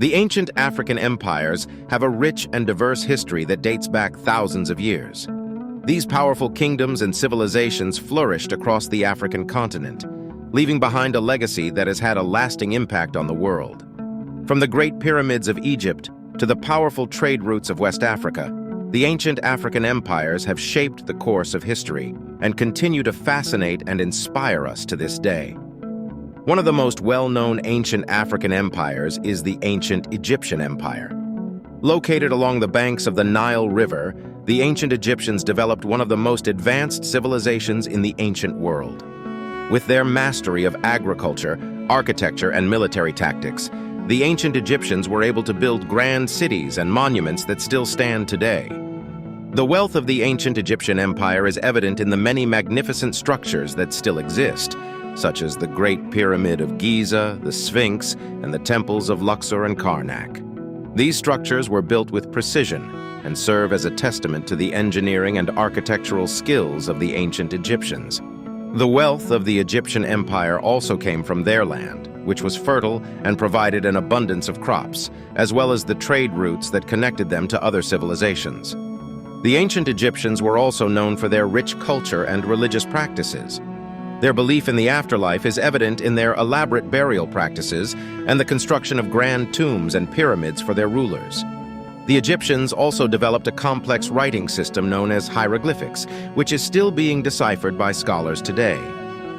The ancient African empires have a rich and diverse history that dates back thousands of years. These powerful kingdoms and civilizations flourished across the African continent, leaving behind a legacy that has had a lasting impact on the world. From the Great Pyramids of Egypt to the powerful trade routes of West Africa, the ancient African empires have shaped the course of history and continue to fascinate and inspire us to this day. One of the most well-known ancient African empires is the ancient Egyptian Empire. Located along the banks of the Nile River, the ancient Egyptians developed one of the most advanced civilizations in the ancient world. With their mastery of agriculture, architecture, and military tactics, the ancient Egyptians were able to build grand cities and monuments that still stand today. The wealth of the ancient Egyptian Empire is evident in the many magnificent structures that still exist, such as the Great Pyramid of Giza, the Sphinx, and the temples of Luxor and Karnak. These structures were built with precision and serve as a testament to the engineering and architectural skills of the ancient Egyptians. The wealth of the Egyptian Empire also came from their land, which was fertile and provided an abundance of crops, as well as the trade routes that connected them to other civilizations. The ancient Egyptians were also known for their rich culture and religious practices. Their belief in the afterlife is evident in their elaborate burial practices and the construction of grand tombs and pyramids for their rulers. The Egyptians also developed a complex writing system known as hieroglyphics, which is still being deciphered by scholars today.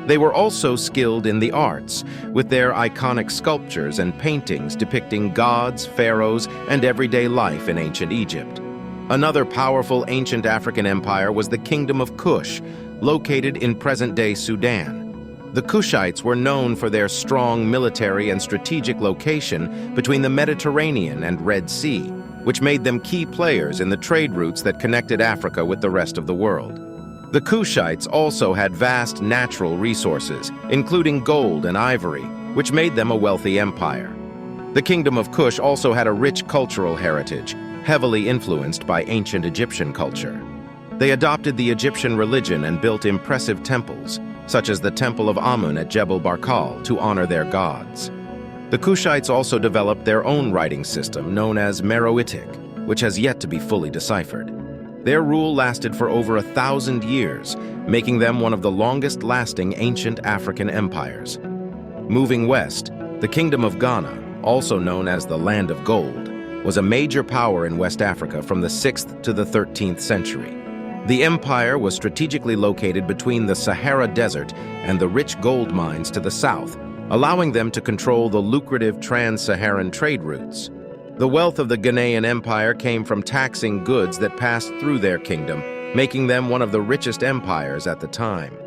They were also skilled in the arts, with their iconic sculptures and paintings depicting gods, pharaohs, and everyday life in ancient Egypt. Another powerful ancient African empire was the Kingdom of Kush, located in present-day Sudan. The Kushites were known for their strong military and strategic location between the Mediterranean and Red Sea, which made them key players in the trade routes that connected Africa with the rest of the world. The Kushites also had vast natural resources, including gold and ivory, which made them a wealthy empire. The Kingdom of Kush also had a rich cultural heritage, heavily influenced by ancient Egyptian culture. They adopted the Egyptian religion and built impressive temples, such as the Temple of Amun at Jebel Barkal, to honor their gods. The Kushites also developed their own writing system known as Meroitic, which has yet to be fully deciphered. Their rule lasted for over 1,000 years, making them one of the longest-lasting ancient African empires. Moving west, the Kingdom of Ghana, also known as the Land of Gold, was a major power in West Africa from the 6th to the 13th century. The empire was strategically located between the Sahara Desert and the rich gold mines to the south, allowing them to control the lucrative trans-Saharan trade routes. The wealth of the Ghanaian Empire came from taxing goods that passed through their kingdom, making them one of the richest empires at the time.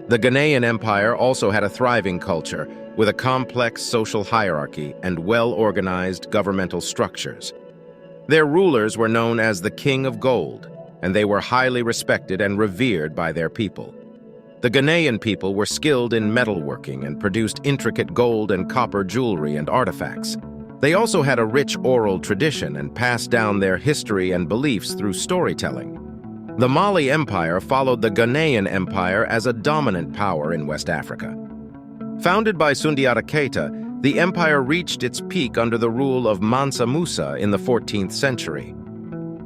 The Ghanaian Empire also had a thriving culture, with a complex social hierarchy and well-organized governmental structures. Their rulers were known as the King of Gold, and they were highly respected and revered by their people. The Ghanaian people were skilled in metalworking and produced intricate gold and copper jewelry and artifacts. They also had a rich oral tradition and passed down their history and beliefs through storytelling. The Mali Empire followed the Ghanaian Empire as a dominant power in West Africa. Founded by Sundiata Keita, the empire reached its peak under the rule of Mansa Musa in the 14th century.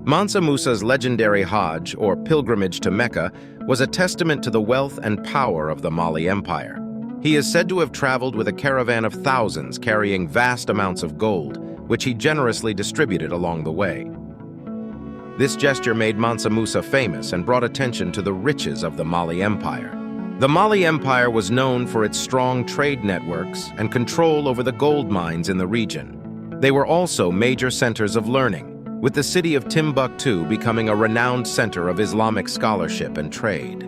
Mansa Musa's legendary Hajj, or pilgrimage to Mecca, was a testament to the wealth and power of the Mali Empire. He is said to have traveled with a caravan of thousands carrying vast amounts of gold, which he generously distributed along the way. This gesture made Mansa Musa famous and brought attention to the riches of the Mali Empire. The Mali Empire was known for its strong trade networks and control over the gold mines in the region. They were also major centers of learning, with the city of Timbuktu becoming a renowned center of Islamic scholarship and trade.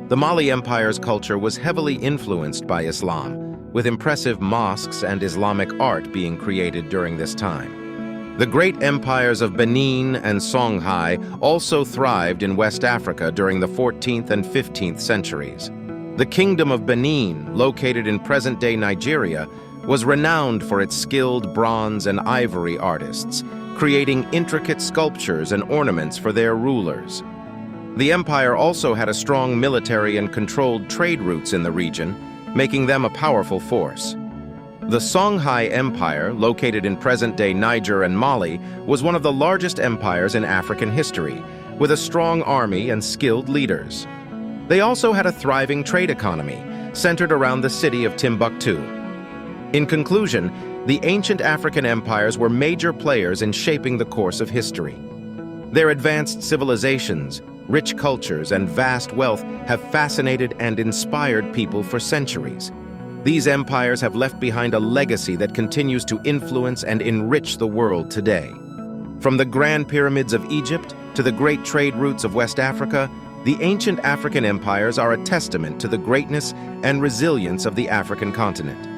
The Mali Empire's culture was heavily influenced by Islam, with impressive mosques and Islamic art being created during this time. The great empires of Benin and Songhai also thrived in West Africa during the 14th and 15th centuries. The Kingdom of Benin, located in present-day Nigeria, was renowned for its skilled bronze and ivory artists, creating intricate sculptures and ornaments for their rulers. The empire also had a strong military and controlled trade routes in the region, making them a powerful force. The Songhai Empire, located in present-day Niger and Mali, was one of the largest empires in African history, with a strong army and skilled leaders. They also had a thriving trade economy, centered around the city of Timbuktu. In conclusion, the ancient African empires were major players in shaping the course of history. Their advanced civilizations, rich cultures, and vast wealth have fascinated and inspired people for centuries. These empires have left behind a legacy that continues to influence and enrich the world today. From the Grand Pyramids of Egypt to the great trade routes of West Africa, the ancient African empires are a testament to the greatness and resilience of the African continent.